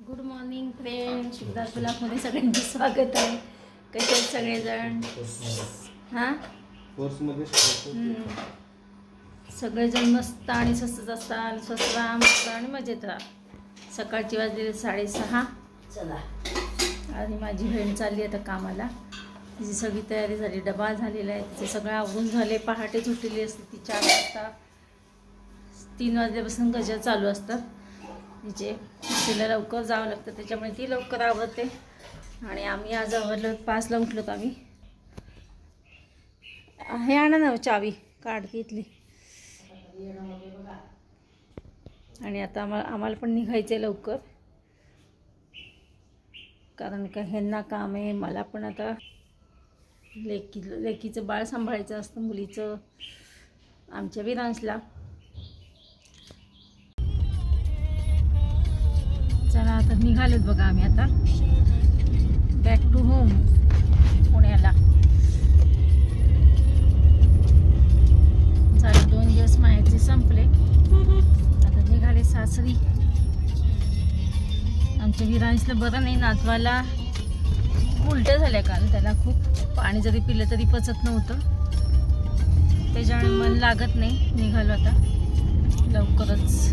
Good morning friend, शुभदार ब्लॉगमध्ये सगळ्यांचं स्वागत आहे. कसे आहेत सगळेजण? हां, सगळेजण मस्त आणि स्वस्त असतात. स्वस्त राहा, मस्त आणि मजेत राहा. सकाळची वाजलेली 6:30. चला, आणि माझी बहीण चालली आता कामाला. तिची सगळी तयारी झाली, डबा झालेला आहे, तिचे सगळं आवरून झाले. पहाटेच उठलेली असते ती 4 वाजता. 3 वाजल्यापासून गजर चालू असतात तिचे. तिला लवकर जावं लागतं, त्याच्यामुळे ती लवकर आवरते. आणि आम्ही आज आवरलं 5ला उठलो तर आम्ही. हे आणा ना चावी, काढते इथली. आणि आता आम्हाला पण निघायचं आहे लवकर, कारण का ह्यांना काम आहे. मला पण आता लेकीचं बाळ सांभाळायचं असतं, मुलीचं, आमच्या विरांशला. चला आता निघालोत बघा आम्ही आता बॅक टू होम पुण्याला. झाले 2 दिवस माहेरचे संपले, आता निघाले सासरी. आमच्या विरांशला बरं नाही, नातवाला उलट्या झाल्या काल. त्याला खूप पाणी जरी पिलं तरी पचत नव्हतं, त्याच्यामुळे मन लागत नाही. निघालो आता लवकरच.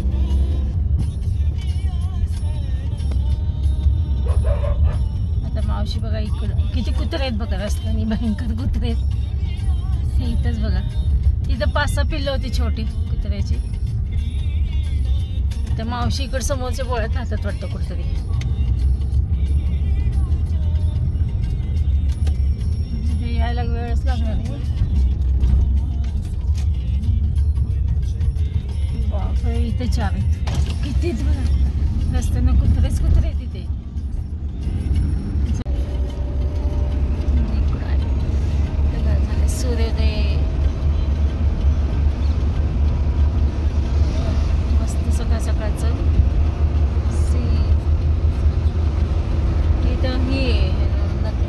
आता मावशी बघा इकडं किती कुत्रे आहेत बघा, रस्त्याने भयंकर कुत्रे आहेत. हे इथंच बघा, इथं 5-6 पिल्लं होती छोटी कुत्र्याची. त्या मावशी इकडं समोरच्या बोळ्यात राहतात वाटतं कुठतरी. हे यायला वेळच लागणार आहे. बापरे, इथे 4 आहेत. कितीच बघा, रस्त्यानं कुत्रे आहेत तिथे. सूर्योदय मस्त सकाळचं. इथं ही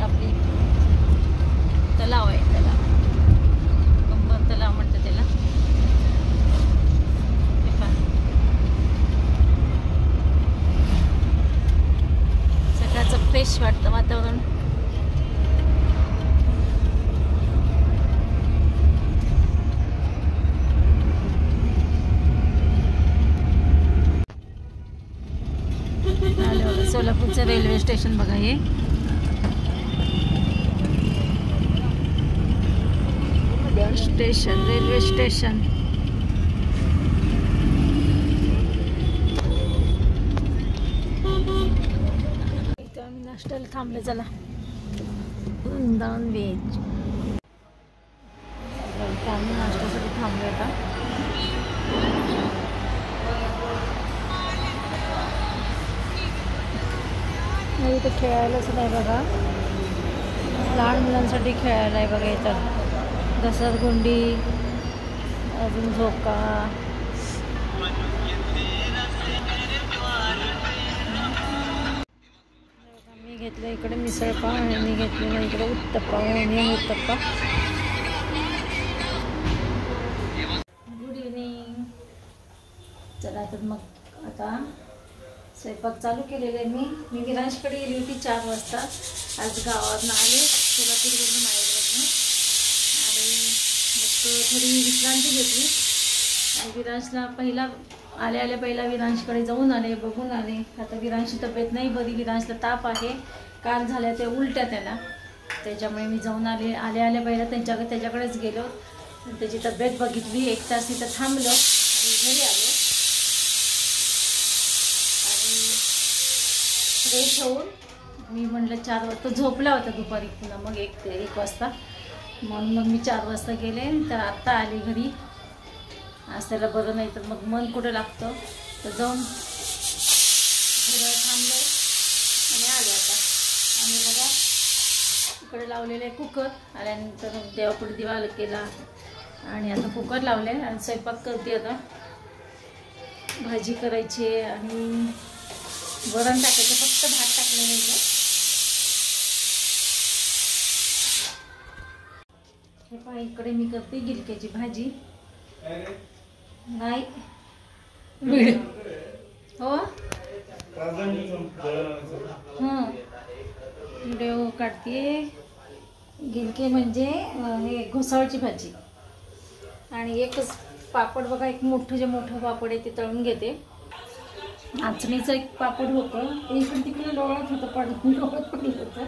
आपली तलाव आहे, त्याला कंबर तलाव म्हणतात त्याला. सकाळचं फ्रेश वाटतं वातावरण. सोलापूरचं रेल्वे स्टेशन बघा हे. Railway station. इथं आम्ही नाश्त्याला थांबले. चला, वृंदावन व्हेज. इथं आम्ही नाश्त्यासाठी थांबलो आता. इथं खेळायलाच नाही बघा, लहान मुलांसाठी खेळायला आहे बघा. इथं घसरगुंडी, अजून झोका. मी घेतलं इकडे मिसळपाव आणि मी घेतलेला इकडे उत्तप्पा. उत्तप्पा. Good evening. चला तर मग आता स्वयंपाक चालू केलेला आहे. मी विरांशकडे गेली होती 4 वाजता. आज गावावरून आले, सोलापूरवरून माहेरवरून. आणि मग थोडी विश्रांती घेतली. आणि विरांशला पहिला विरांशकडे जाऊन आले, बघून आले. आता विरांशची तब्येत नाही बरी, विरांशला ताप आहे. काल झाल्या ते उलट्या त्याला, त्याच्यामुळे मी जाऊन आल्या पहिला त्याच्याकडेच गेलो. त्याची तब्येत बघितली, 1 तास तिथं थांबलो आणि घरी आलो. फ्रेश होऊन मी म्हटलं 4 वाजता झोपला होता दुपारी, पुन्हा मग 1 वाजता. म्हणून मग मी 4 वाजता गेले, तर आत्ता आले घरी. आज त्याला बरं नाही तर मग मन कुठं लागतं, तर जाऊन थोडं थांबले आणि आले आता. आणि बघा इकडे लावलेले कुकर. आल्यानंतर देवापुढे दिवा केला आणि आता कुकर लावले आणि स्वयंपाक करते. आता भाजी करायची आणि वरण टाकायचं, फक्त भात टाकलं नाही. हे पहा, इकडे मी करते गिलक्याची भाजी. नाही हो, हां व्हिडिओ काढते. गिलके म्हणजे हे घोसाळची भाजी. आणि एकच पापड बघा, एक मोठं पापड आहे ते तळून घेते. नाचणीचं एक पापड होतं ते इकडे तिकडे लोळत होतं, लोळत पडलं होतं.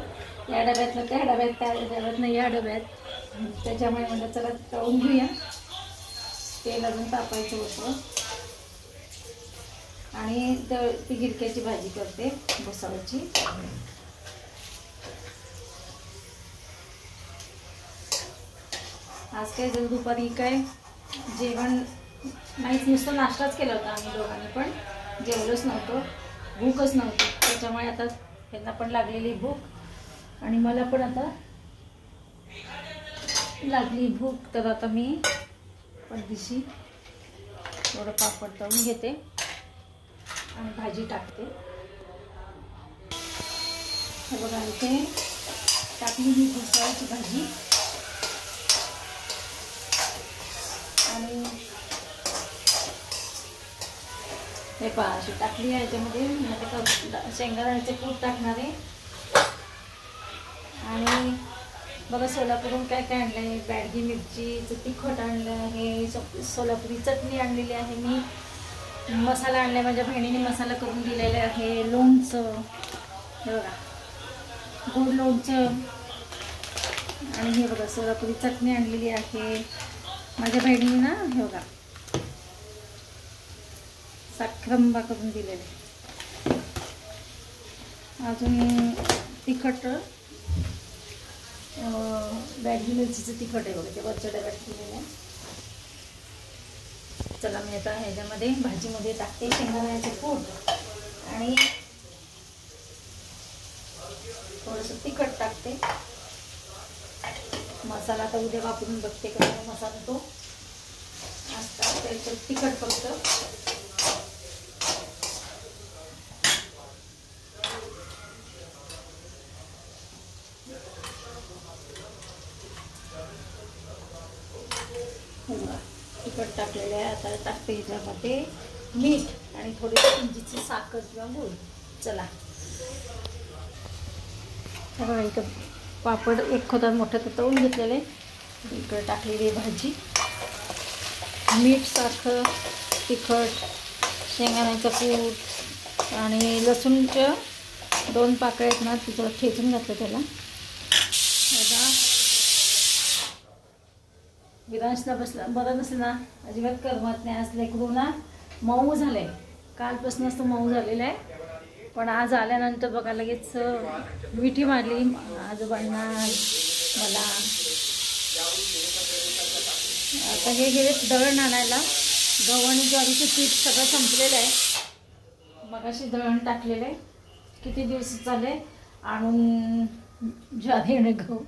या डब्यातलं त्या डब्यात, त्या डब्यातनं या डब्यात. त्याच्यामुळे म्हणजे चला तळून घेऊया. तेल अजून तापायचं होतं. आणि ती गिलक्याची भाजी करते घोसाळ्याची. आज काय जर दुपारी काय जेवण नाहीच, नुसतं नाश्ताच केला होता आम्ही दोघांनी, पण जेवलोच नव्हतं, भूकच नव्हती. त्याच्यामुळे आता त्यांना पण लागलेली भूक आणि मला पण आता लागली भूक. तर आता मी पडदिशी थोडं पापड तळून घेते आणि भाजी टाकते. हे बघा इथे टाकली मी घोसाळ्याची भाजी. आणि हे पहा अशी टाकली आहे. याच्यामध्ये शेंगदाण्याचे कूट टाकणार आहे. आणि बघा सोलापूरहून काय काय आणलं आहे. बॅडगी मिरचीचं तिखट आणलं आहे, सोलापुरी चटणी आणलेली आहे मी, मसाला आणला आहे, माझ्या बहिणीने मसाला करून दिलेला आहे, लोणचं, हे बघा गोड लोणचं. आणि हे बघा सोलापुरी चटणी आणलेली आहे माझ्या बहिणीने ना. हे बघा साखरंबा करून दिलेले. अजून तिखट बॅडगी मिरचीचं तिखट आहे बघा, ते वरच्या डब्यात केलेलं आहे. चला मी आता ह्याच्यामध्ये भाजीमध्ये टाकते शेंगदाण्याचे कूट आणि थोडंसं तिखट टाकते. मसाला आता उद्या वापरून बघते कसा मसाला तो असता. त्याच्यात तिखट फक्त तिखट टाकलेलं आहे. आता टाकते ह्याच्यामध्ये मीठ आणि थोडीशी किंचितची साखर किंवा गूळ. चला बघा इथं पापड एक खोतात मोठं तर तळून घेतलेले. इकडे टाकलेली भाजी, मीठ, साखर, तिखट, शेंगदाण्याचं कूट आणि लसूणच्या 2 पाकळ्या आहेत ना, तिथं ठेचून घातलं त्याला. विरांशला बरं नसलं ना, अजिबात करमत नाही. आज लेकरू ना मऊ झालं आहे, कालपासूनच तो मऊ झालेला आहे. पण आज आल्यानंतर बघा लगेच विठी मारली आजोबांना, मला. आता हे गेले दळण आणायला. गहू आणि ज्वारीचं पीठ सगळं संपलेलं आहे. मगाशी दळण टाकलेलं आहे. किती दिवस झाले आणून ज्वारी आणि गहू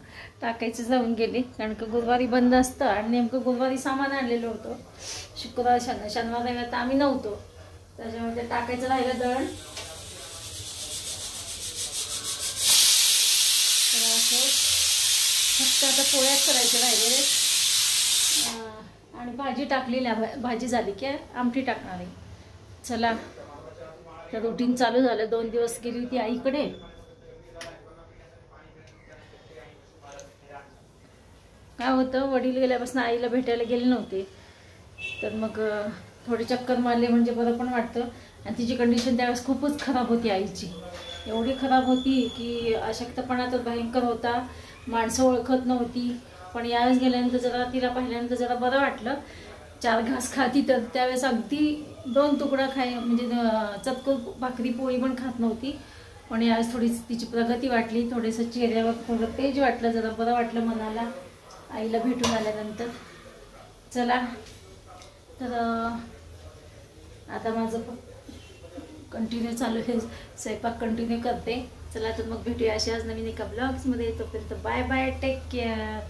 टाकायचं जाऊन गेली, कारण का गुरुवारी बंद असतं आणि नेमकं गुरुवारी सामान आणलेलं होतं. शुक्रवार शनिवार रविवार तर आम्ही नव्हतो, त्याच्यामुळे ते टाकायचं राहिलं दळण. फक्त आता पोळ्याच करायचे राहिलेले आणि भाजी टाकलेली. भाजी झाली की आमटी टाकणार आहे. चला तर रुटीन चालू झालं. 2 दिवस गेली होती आईकडे. काय होतं, वडील गेल्यापासून आईला भेटायला गेले नव्हते, तर मग थोडे चक्कर मारले म्हणजे बरं पण वाटतं. आणि तिची कंडिशन त्यावेळेस खूपच खराब होती आईची. एवढी खराब होती की अशक्तपणा तर भयंकर होता, माणसं ओळखत नव्हती. पण यावेळेस गेल्यानंतर जरा तिला पाहिल्यानंतर जरा बरं वाटलं. 4 घास खाती, तर त्यावेळेस अगदी 2 तुकडा म्हणजे चतकोर भाकरी पोळी पण खात नव्हती. पण यावेळेस थोडी तिची प्रगती वाटली, थोडंसं चेहऱ्यावर थोडं तेज वाटलं, जरा बरं वाटलं मनाला आईला भेटून आल्यानंतर. चला तर आता माझं कंटिन्यू चालू आहे, स्वयंपाक कंटिन्यू करते. चला तर मग भेटूया अशाच नवीन एका ब्लॉग्समध्ये. तोपर्यंत बाय बाय, टेक केअर.